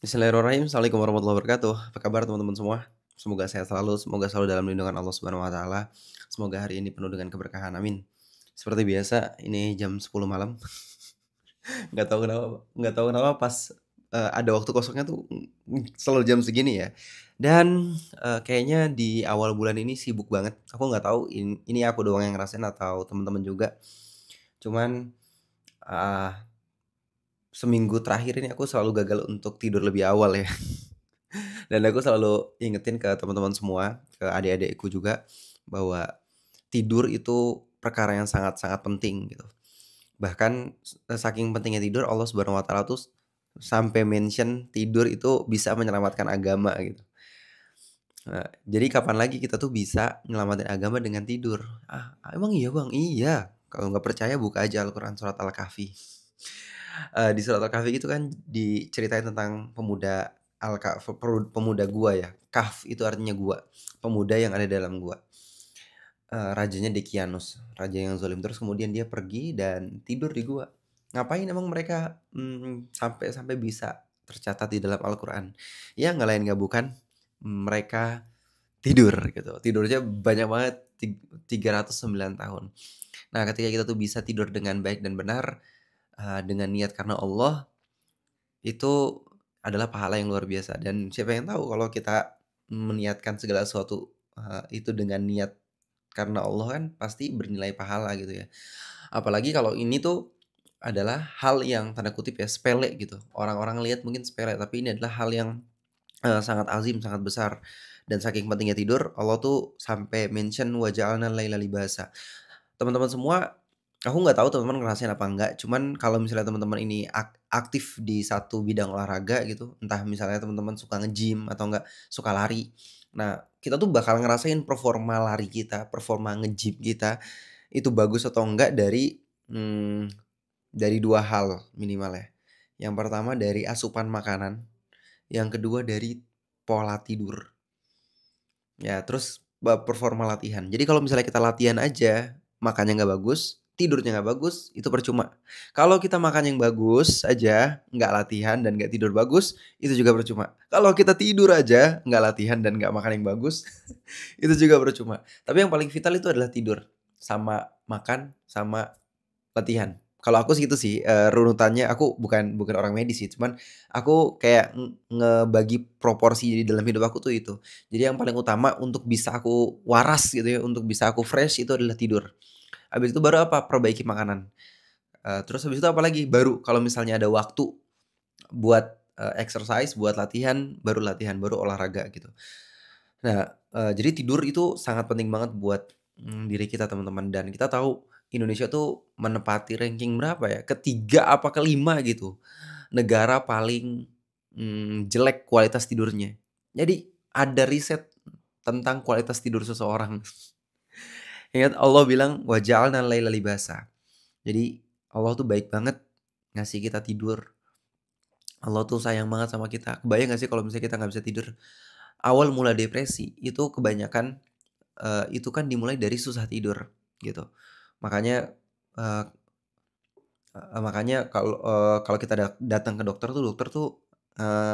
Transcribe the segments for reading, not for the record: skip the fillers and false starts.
Bismillahirrahmanirrahim. Assalamualaikum warahmatullahi wabarakatuh. Apa kabar teman-teman semua? Semoga sehat selalu, semoga selalu dalam lindungan Allah Subhanahu wa taala. Semoga hari ini penuh dengan keberkahan, amin. Seperti biasa, ini jam 10 malam. Nggak tahu kenapa pas, ada waktu kosongnya tuh, selalu jam segini ya. Dan, kayaknya di awal bulan ini sibuk banget. Aku nggak tahu ini aku doang yang ngerasain atau teman-teman juga. Cuman, eee, seminggu terakhir ini aku selalu gagal untuk tidur lebih awal ya. Dan aku selalu ingetin ke teman-teman semua, ke adik-adikku juga, bahwa tidur itu perkara yang sangat-sangat penting gitu. Bahkan saking pentingnya tidur Allah Subhanahu wa taala tuh sampai mention tidur itu bisa menyelamatkan agama gitu. Jadi kapan lagi kita tuh bisa nyelamatin agama dengan tidur? "Ah, emang iya Bang?" "Iya." Kalau nggak percaya buka aja Al-Quran surat Al-Kahfi. Di surat Al-Kahfi itu kan diceritain tentang pemuda pemuda gua ya, Kahf itu artinya gua, pemuda yang ada dalam gua. Rajanya Dekianus, raja yang zalim, terus kemudian dia pergi dan tidur di gua. Ngapain emang mereka, sampai sampai bisa tercatat di dalam Al-Quran? Ya nggak lain nggak bukan, mereka tidur gitu, tidurnya banyak banget 309 tahun. Nah ketika kita tuh bisa tidur dengan baik dan benar, dengan niat karena Allah, itu adalah pahala yang luar biasa dan siapa yang tahu kalau kita meniatkan segala sesuatu, itu dengan niat karena Allah kan pasti bernilai pahala gitu ya. Apalagi kalau ini tuh adalah hal yang tanda kutip ya sepele gitu. Orang-orang lihat mungkin sepele tapi ini adalah hal yang, sangat azim, sangat besar dan saking pentingnya tidur Allah tuh sampai mention wa ja'alnal laila libasa. Teman-teman semua, aku nggak tahu teman-teman ngerasain apa enggak, cuman kalau misalnya teman-teman ini aktif di satu bidang olahraga gitu, entah misalnya teman-teman suka nge-gym atau enggak suka lari. Nah, kita tuh bakal ngerasain performa lari kita, performa nge-gym kita, itu bagus atau enggak dari 2 hal minimal ya. Yang pertama dari asupan makanan, yang kedua dari pola tidur. Ya, terus performa latihan. Jadi kalau misalnya kita latihan aja, makannya nggak bagus, tidurnya nggak bagus, itu percuma. Kalau kita makan yang bagus aja, nggak latihan dan nggak tidur bagus, itu juga percuma. Kalau kita tidur aja, nggak latihan dan nggak makan yang bagus, itu juga percuma. Tapi yang paling vital itu adalah tidur, sama makan, sama latihan. Kalau aku sih gitu sih, runutannya aku bukan bukan orang medis sih, cuman aku kayak ngebagi proporsi di dalam hidup aku tuh itu. Jadi yang paling utama untuk bisa aku waras gitu ya, untuk bisa aku fresh itu adalah tidur. Habis itu baru apa, perbaiki makanan. Terus habis itu apalagi, baru kalau misalnya ada waktu buat, exercise, buat latihan, baru olahraga gitu. Nah, jadi tidur itu sangat penting banget buat, diri kita teman-teman dan kita tahu Indonesia tuh menempati ranking berapa ya, ketiga apa kelima gitu, negara paling, jelek kualitas tidurnya. Jadi ada riset tentang kualitas tidur seseorang. Ingat Allah bilang, "Wa ja'alnal laila libasa." Jadi Allah tuh baik banget ngasih kita tidur, Allah tuh sayang banget sama kita. Kebayang gak sih kalau misalnya kita nggak bisa tidur? Awal mula depresi itu kebanyakan itu kan dimulai dari susah tidur, gitu. Makanya, eee makanya kalau kita datang ke dokter tuh, dokter tuh,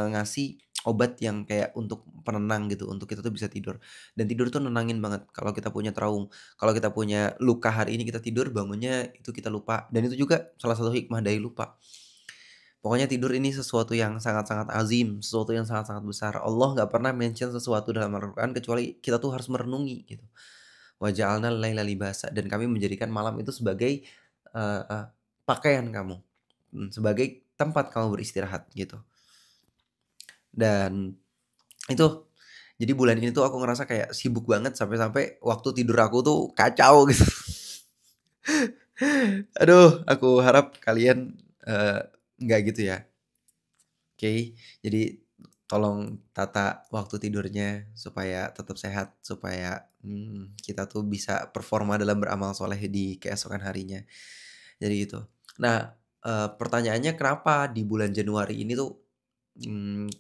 ngasih obat yang kayak untuk penenang gitu, untuk kita tuh bisa tidur. Dan tidur tuh nenangin banget kalau kita punya kalau kita punya luka hari ini kita tidur, bangunnya itu kita lupa, dan itu juga salah satu hikmah dari lupa. Pokoknya tidur ini sesuatu yang sangat-sangat azim, sesuatu yang sangat-sangat besar. Allah nggak pernah mention sesuatu dalam Al-Quran kecuali kita tuh harus merenungi gitu. Wa ja'alnal laila libasa dan kami menjadikan malam itu sebagai, pakaian kamu, sebagai tempat kamu beristirahat gitu. Dan itu, jadi bulan ini tuh aku ngerasa kayak sibuk banget sampai-sampai waktu tidur aku tuh kacau gitu. Aduh, aku harap kalian, nggak gitu ya. Oke, jadi tolong tata waktu tidurnya supaya tetap sehat, supaya, kita tuh bisa performa dalam beramal soleh di keesokan harinya, jadi itu. Nah, pertanyaannya kenapa di bulan Januari ini tuh,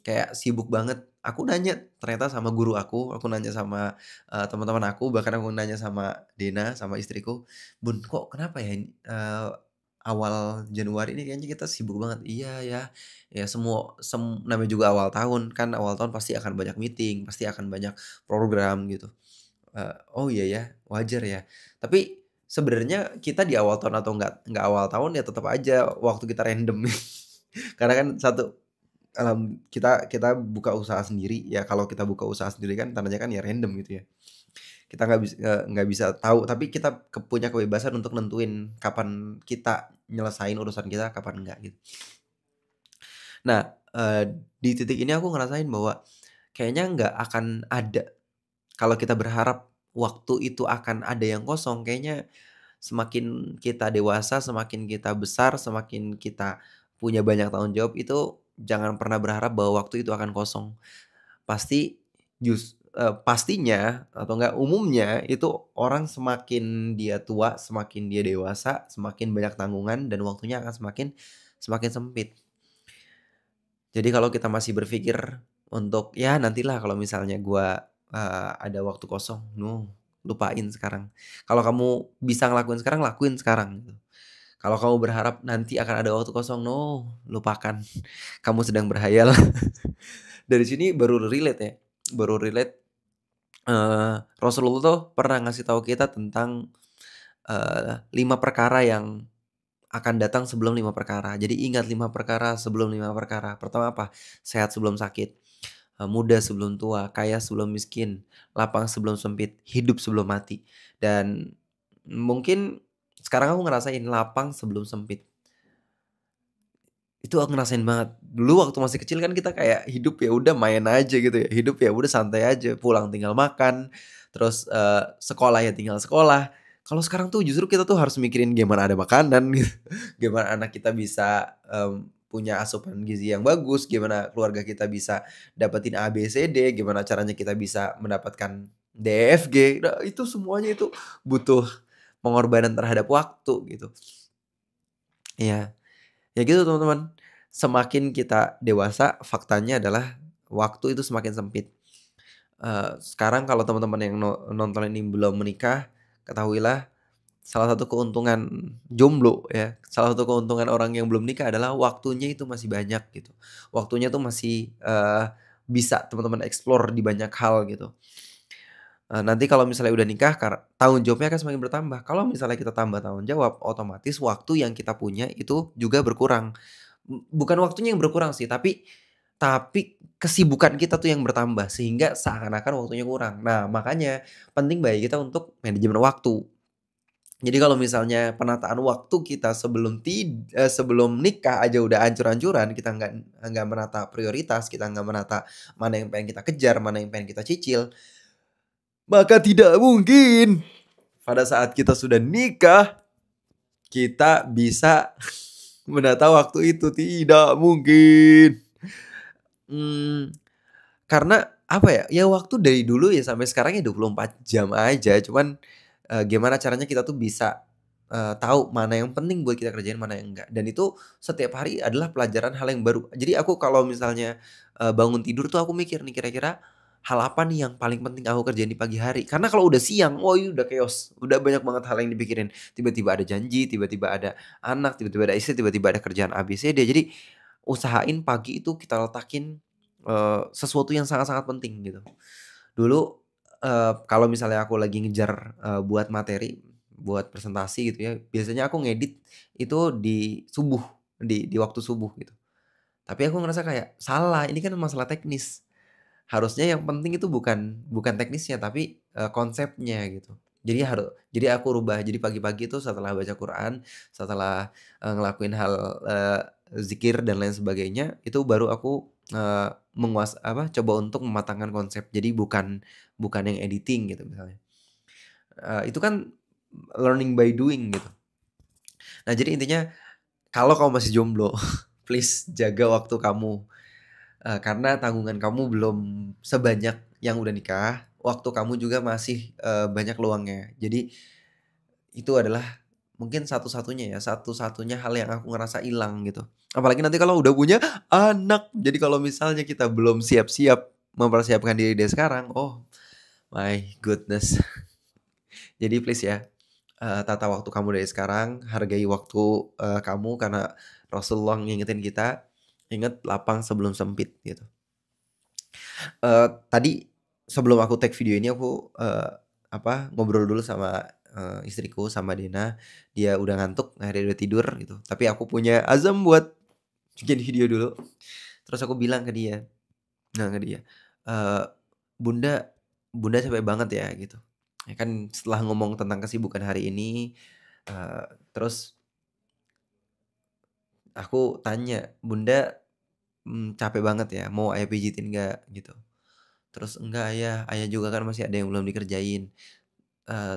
kayak sibuk banget? Aku nanya ternyata sama guru aku nanya sama, teman-teman aku, bahkan aku nanya sama Dena, sama istriku, "Bun, kok kenapa ya, awal Januari ini kayaknya kita sibuk banget. Iya ya, ya semua namanya juga awal tahun kan, awal tahun pasti akan banyak meeting, pasti akan banyak program gitu. Oh iya ya, wajar ya. Tapi sebenarnya kita di awal tahun atau nggak awal tahun ya tetap aja waktu kita random. Karena kan satu, kita kita buka usaha sendiri, ya kalau kita buka usaha sendiri kan tandanya kan ya random gitu ya. Kita nggak bisa tahu, tapi kita punya kebebasan untuk nentuin kapan kita nyelesain urusan kita, kapan enggak gitu. Nah, di titik ini aku ngerasain bahwa kayaknya nggak akan ada kalau kita berharap waktu itu akan ada yang kosong, kayaknya semakin kita dewasa, semakin kita besar, semakin kita punya banyak tanggung jawab, itu jangan pernah berharap bahwa waktu itu akan kosong. Pasti pastinya atau enggak umumnya itu orang semakin dia tua, semakin dia dewasa, semakin banyak tanggungan dan waktunya akan semakin semakin sempit. Jadi kalau kita masih berpikir untuk, "Ya nantilah kalau misalnya gua, ada waktu kosong." No, lupain sekarang. Kalau kamu bisa ngelakuin sekarang, lakuin sekarang gitu. Kalau kamu berharap nanti akan ada waktu kosong, no, lupakan. Kamu sedang berhayal. Dari sini baru relate ya, baru relate, Rasulullah tuh pernah ngasih tahu kita tentang, 5 perkara yang akan datang sebelum 5 perkara. Jadi ingat 5 perkara sebelum 5 perkara. Pertama apa? Sehat sebelum sakit, muda sebelum tua, kaya sebelum miskin, lapang sebelum sempit, hidup sebelum mati. Dan mungkin sekarang aku ngerasain lapang sebelum sempit. Itu aku ngerasain banget. Dulu waktu masih kecil kan kita kayak hidup ya udah main aja gitu ya, hidup ya udah santai aja, pulang tinggal makan, terus, sekolah ya tinggal sekolah. Kalau sekarang tuh justru kita tuh harus mikirin gimana ada makanan gitu, gimana anak kita bisa, punya asupan gizi yang bagus, gimana keluarga kita bisa dapetin A, B, C, D, gimana caranya kita bisa mendapatkan D, E, F, G. Nah itu semuanya itu butuh pengorbanan terhadap waktu gitu. Iya. Ya gitu teman-teman, semakin kita dewasa faktanya adalah waktu itu semakin sempit. Sekarang kalau teman-teman yang nonton ini belum menikah, ketahuilah salah satu keuntungan jomblo ya, salah satu keuntungan orang yang belum nikah adalah waktunya itu masih banyak gitu. Waktunya tuh masih, bisa teman-teman explore di banyak hal gitu. Nanti kalau misalnya udah nikah tanggung jawabnya akan semakin bertambah. Kalau misalnya kita tambah tanggung jawab, otomatis waktu yang kita punya itu juga berkurang. Bukan waktunya yang berkurang sih, tapi kesibukan kita tuh yang bertambah, sehingga seakan-akan waktunya kurang. Nah, makanya penting bagi kita untuk manajemen waktu. Jadi kalau misalnya penataan waktu kita sebelum nikah aja udah ancur-ancuran, kita nggak menata prioritas, kita nggak menata mana yang pengen kita kejar, mana yang pengen kita cicil, maka tidak mungkin pada saat kita sudah nikah, kita bisa menata waktu itu, tidak mungkin. Mmm, karena apa ya, ya waktu dari dulu ya sampai sekarang ya 24 jam aja, cuman, gimana caranya kita tuh bisa, tahu mana yang penting buat kita kerjain, mana yang enggak. Dan itu setiap hari adalah pelajaran hal yang baru. Jadi aku kalau misalnya, bangun tidur tuh aku mikir nih kira-kira hal apa nih yang paling penting aku kerjain di pagi hari. Karena kalau udah siang, wah ini udah chaos, udah banyak banget hal yang dipikirin. Tiba-tiba ada janji, tiba-tiba ada anak, tiba-tiba ada istri, tiba-tiba ada kerjaan A, B, C, D. Jadi usahain pagi itu kita letakin, sesuatu yang sangat-sangat penting gitu. Dulu, kalau misalnya aku lagi ngejar, buat materi, buat presentasi gitu ya, biasanya aku ngedit itu di subuh, di waktu subuh gitu. Tapi aku ngerasa kayak, salah, ini kan masalah teknis. Harusnya yang penting itu bukan bukan teknisnya, tapi, konsepnya gitu. Jadi aku rubah, jadi pagi-pagi itu setelah baca Quran, setelah, ngelakuin hal, zikir dan lain sebagainya, itu baru aku, coba untuk mematangkan konsep. Jadi bukan bukan yang editing gitu misalnya. Itu kan learning by doing gitu. Nah jadi intinya kalau kamu masih jomblo, please jaga waktu kamu. Karena tanggungan kamu belum sebanyak yang udah nikah, waktu kamu juga masih, banyak luangnya. Jadi itu adalah mungkin satu-satunya ya, satu-satunya hal yang aku ngerasa hilang gitu. Apalagi nanti kalau udah punya anak. Jadi kalau misalnya kita belum siap-siap mempersiapkan diri dari sekarang, oh my goodness. Jadi please ya, tata waktu kamu dari sekarang, hargai waktu, kamu karena Rasulullah ngingetin kita, "Ingat lapang sebelum sempit," gitu. Tadi sebelum aku take video ini aku, ngobrol dulu sama, istriku, sama Dena, dia udah ngantuk, nah dia udah tidur gitu, tapi aku punya azam buat bikin video dulu. Terus aku bilang ke dia, eee, "Bunda Bunda capek banget ya," gitu. Ya kan setelah ngomong tentang kesibukan hari ini, terus aku tanya, "Bunda, capek banget ya, mau ayah pijitin nggak?" Gitu. Terus, "Enggak ayah, ayah juga kan masih ada yang belum dikerjain."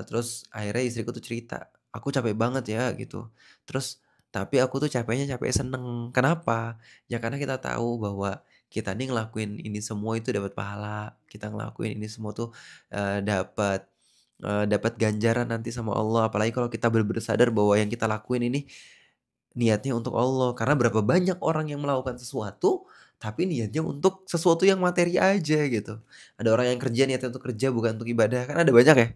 Terus akhirnya istriku tuh cerita, "Aku capek banget ya," gitu. Terus, "Tapi aku tuh capeknya capek seneng. Kenapa? Ya karena kita tahu bahwa kita nih ngelakuin ini semua itu dapat pahala, kita ngelakuin ini semua tuh, dapat ganjaran nanti sama Allah. Apalagi kalau kita bener-bener sadar bahwa yang kita lakuin ini niatnya untuk Allah. Karena berapa banyak orang yang melakukan sesuatu, tapi niatnya untuk sesuatu yang materi aja gitu. Ada orang yang kerja niatnya untuk kerja bukan untuk ibadah, kan ada banyak ya.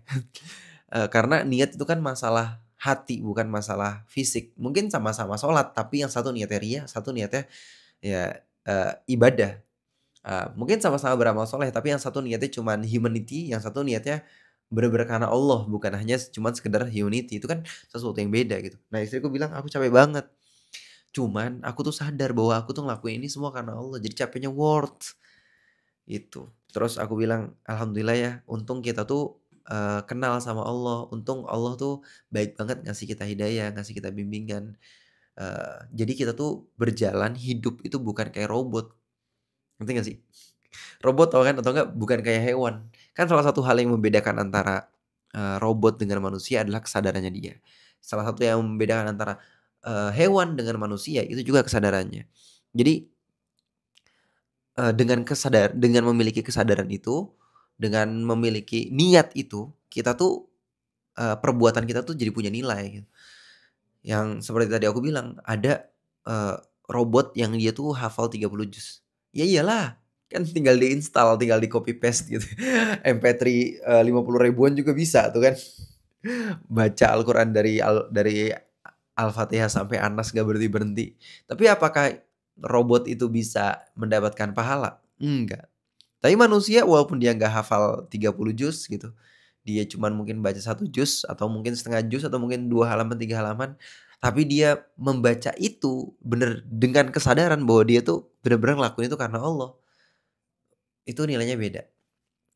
Karena niat itu kan masalah hati, bukan masalah fisik. Mungkin sama-sama sholat, tapi yang satu niatnya riya, satu niatnya ya, ibadah. Mungkin sama-sama beramal soleh, tapi yang satu niatnya cuman humanity, yang satu niatnya bener-bener karena Allah, bukan hanya cuman sekedar humanity, itu kan sesuatu yang beda gitu. Nah istriku bilang, "Aku capek banget, cuman aku tuh sadar bahwa aku tuh ngelakuin ini semua karena Allah, jadi capeknya worth." Itu. Terus aku bilang, "Alhamdulillah ya, untung kita tuh, kenal sama Allah, untung Allah tuh baik banget ngasih kita hidayah, ngasih kita bimbingan. Jadi kita tuh berjalan hidup itu bukan kayak robot." Ngerti nggak sih? Robot tahu kan atau enggak bukan kayak hewan. Kan salah satu hal yang membedakan antara, robot dengan manusia adalah kesadarannya dia. Salah satu yang membedakan antara, hewan dengan manusia itu juga kesadarannya. Jadi, dengan memiliki kesadaran itu, dengan memiliki niat itu, kita tuh, perbuatan kita tuh jadi punya nilai gitu. Yang seperti tadi aku bilang, ada, eee, robot yang dia tuh hafal 30 juz. Ya iyalah, kan tinggal di-install, tinggal di-copy paste gitu. MP3, 50 ribuan juga bisa tuh kan. Baca Al-Quran dari Al-Fatihah sampai An-Nas nggak berhenti-berhenti. Tapi apakah robot itu bisa mendapatkan pahala? Enggak. Tapi manusia walaupun dia nggak hafal 30 juz gitu, dia cuman mungkin baca 1 juz atau mungkin setengah juz atau mungkin 2 halaman, 3 halaman, tapi dia membaca itu bener dengan kesadaran bahwa dia tuh bener-bener ngelakuin itu karena Allah, itu nilainya beda,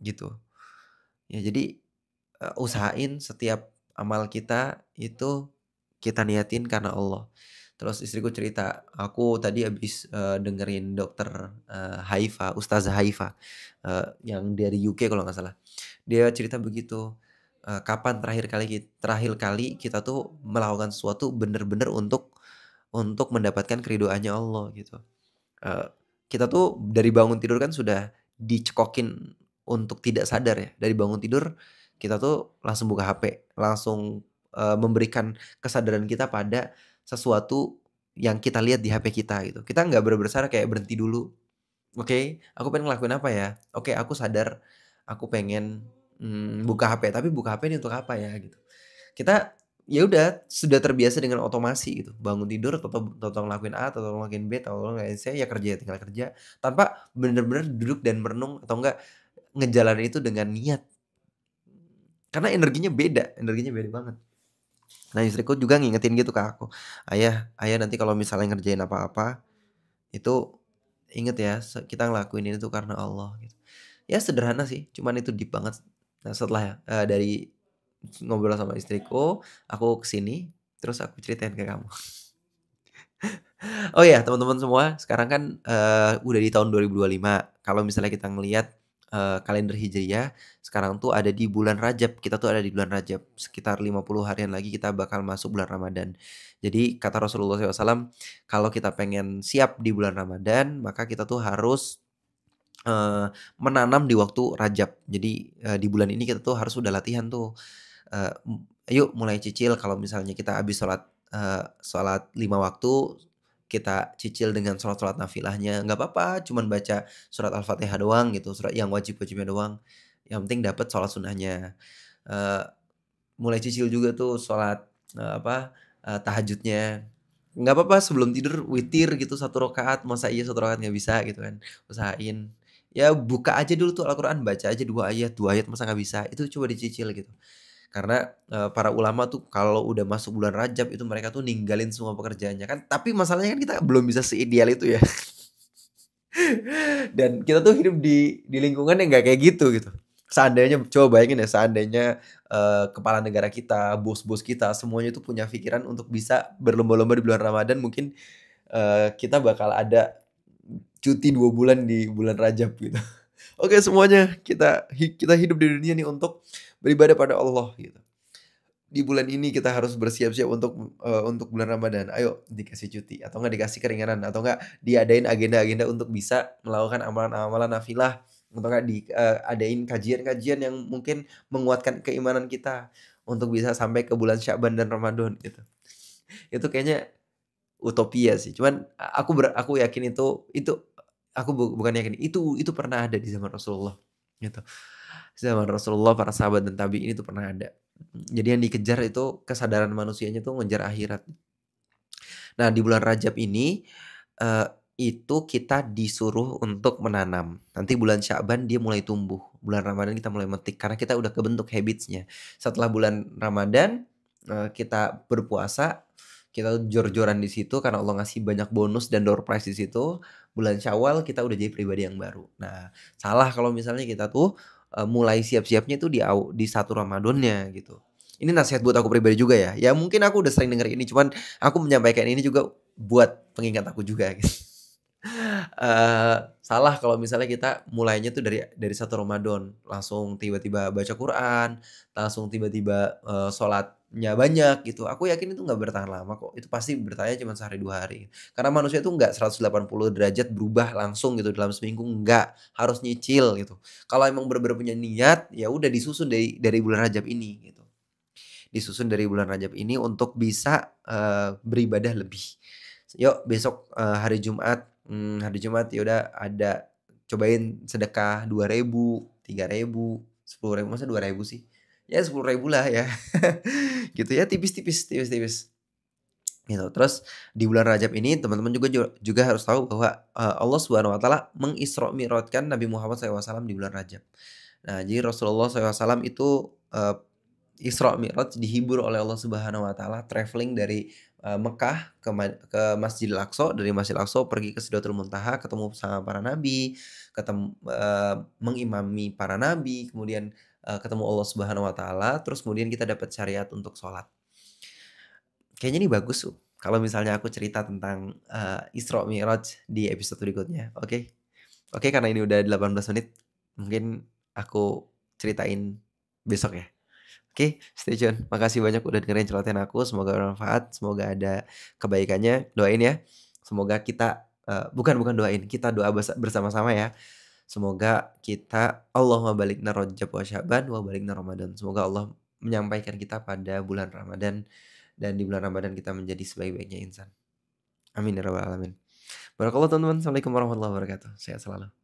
gitu. Ya jadi, usahain setiap amal kita itu kita niatin karena Allah. Terus istriku cerita, "Aku tadi habis, dengerin dokter, Haifa, Ustazah Haifa, yang dari UK kalau nggak salah. Dia cerita begitu, kapan terakhir kali kita tuh melakukan sesuatu bener-bener untuk mendapatkan keridhoannya Allah gitu. Eee, kita tuh dari bangun tidur kan sudah dicekokin untuk tidak sadar ya, dari bangun tidur kita tuh langsung buka HP, langsung, memberikan kesadaran kita pada sesuatu yang kita lihat di HP kita gitu. Kita nggak bener-bener sadar kayak berhenti dulu, "Oke, aku pengen ngelakuin apa ya? Oke, aku sadar aku pengen, buka HP, tapi buka HP ini untuk apa ya?" Gitu. Kita, ya udah sudah terbiasa dengan otomasi gitu, bangun tidur toto ngelakuin A, toto ngelakuin B, toto ngelakuin C, ya kerja, tinggal kerja, tanpa bener-bener duduk dan merenung atau enggak ngejalanin itu dengan niat. Karena energinya beda banget. Nah istriku juga ngingetin gitu ke aku, "Ayah ayah nanti kalau misalnya ngerjain apa-apa, itu inget ya kita ngelakuin ini tuh karena Allah," gitu. Ya sederhana sih, cuman itu deep banget. Nah setelah, dari ngobrol sama istriku, aku ke sini, terus aku ceritain ke kamu. Oh ya teman-teman semua, sekarang kan, udah di tahun 2025. Kalau misalnya kita ngelihat, kalender Hijriyah, sekarang tuh ada di bulan Rajab, kita tuh ada di bulan Rajab. Sekitar 50 harian lagi kita bakal masuk bulan Ramadan. Jadi kata Rasulullah SAW, kalau kita pengen siap di bulan Ramadan, maka kita tuh harus, menanam di waktu Rajab. Jadi, di bulan ini kita tuh harus udah latihan tuh, eee, ayo mulai cicil kalau misalnya kita habis sholat 5 waktu, kita cicil dengan sholat-sholat nafilahnya, nggak apa-apa cuman baca surat Al-Fatihah doang gitu, surat yang wajib-wajibnya doang, yang penting dapat sholat sunnahnya. Eee, mulai cicil juga tuh sholat, tahajudnya. Nggak apa-apa sebelum tidur witir gitu 1 rakaat, masa iya 1 rakaat nggak bisa gitu kan, usahain. Ya buka aja dulu tuh Al-Quran, baca aja 2 ayat masa nggak bisa, itu coba dicicil gitu. Karena, para ulama tuh kalau udah masuk bulan Rajab itu mereka tuh ninggalin semua pekerjaannya kan, tapi masalahnya kan kita belum bisa seideal itu ya. Dan kita tuh hidup di lingkungan yang nggak kayak gitu. Seandainya coba bayangin ya, seandainya, kepala negara kita, bos-bos kita, semuanya itu punya pikiran untuk bisa berlomba-lomba di bulan Ramadan mungkin, kita bakal ada cuti 2 bulan di bulan Rajab gitu. Oke semuanya, kita hidup di dunia nih untuk beribadah pada Allah gitu. Di bulan ini kita harus bersiap-siap untuk bulan Ramadan. Ayo dikasih cuti atau enggak dikasih keringanan atau enggak diadain agenda-agenda untuk bisa melakukan amalan-amalan nafilah atau enggak adain kajian-kajian yang mungkin menguatkan keimanan kita untuk bisa sampai ke bulan Sya'ban dan Ramadan gitu. Itu kayaknya utopia sih. Cuman aku yakin itu aku bukan yakin, itu pernah ada di zaman Rasulullah gitu. Zaman Rasulullah, para sahabat dan tabi'in itu pernah ada. Jadi yang dikejar itu kesadaran manusianya tuh ngejar akhirat. Nah, di bulan Rajab ini, eee, itu kita disuruh untuk menanam. Nanti bulan Sya'ban dia mulai tumbuh, bulan Ramadan kita mulai metik karena kita udah kebentuk habits-nya. Setelah bulan Ramadan, kita berpuasa, kita jor-joran di situ karena Allah ngasih banyak bonus dan door prize di situ. Bulan Syawal kita udah jadi pribadi yang baru. Nah, salah kalau misalnya kita tuh, mulai siap-siapnya tuh di 1 Ramadannya gitu. Ini nasihat buat aku pribadi juga ya. Ya mungkin aku udah sering denger ini, cuman aku menyampaikan ini juga buat pengingat aku juga gitu. Salah kalau misalnya kita mulainya tuh dari 1 Ramadan, langsung tiba-tiba baca Quran, langsung tiba-tiba, sholatnya banyak gitu. Aku yakin itu nggak bertahan lama kok, itu pasti bertahannya cuma sehari 2 hari. Karena manusia itu nggak 180 derajat berubah langsung gitu dalam seminggu, nggak, harus nyicil gitu. Kalau emang bener-bener punya niat, ya udah disusun dari bulan Rajab ini gitu. Disusun dari bulan Rajab ini untuk bisa, beribadah lebih. Yuk besok, hari Jumat ya udah ada cobain sedekah 2.000, 3.000, 10.000, masa 2.000 sih? Ya 10.000 lah ya. Gitu ya, tipis-tipis, gitu. Terus di bulan Rajab ini teman-teman juga harus tahu bahwa, Allah Subhanahu wa taala mengisra mi'rajkan Nabi Muhammad SAW di bulan Rajab. Nah, jadi Rasulullah SAW itu, Isra Mi'raj dihibur oleh Allah Subhanahu wa taala travelling dari, Mekah ke Masjidil Aqsa, dari Masjidil Aqsa pergi ke Sidratul Muntaha, ketemu sama para nabi, mengimami para nabi, kemudian, ketemu Allah Subhanahu wa taala, terus kemudian kita dapat syariat untuk sholat. Kayaknya ini bagus tuh kalau misalnya aku cerita tentang, Isra Mi'raj di episode berikutnya, oke? Oke, karena ini udah 18 menit, mungkin aku ceritain besok ya. Oke, stay tune. Makasih banyak udah dengerin celotehan aku, semoga bermanfaat, semoga ada kebaikannya, doain ya. Semoga kita, bukan doain, kita doa bersama-sama ya. Semoga kita Allahumma baligna Rajab wa Sya'ban wa baligna Ramadan. Semoga Allah menyampaikan kita pada bulan Ramadan dan di bulan Ramadan kita menjadi sebaik-baiknya insan. Amin ya rabbal alamin. Barakallahu teman-teman. Assalamualaikum warahmatullahi wabarakatuh. Sehat selalu.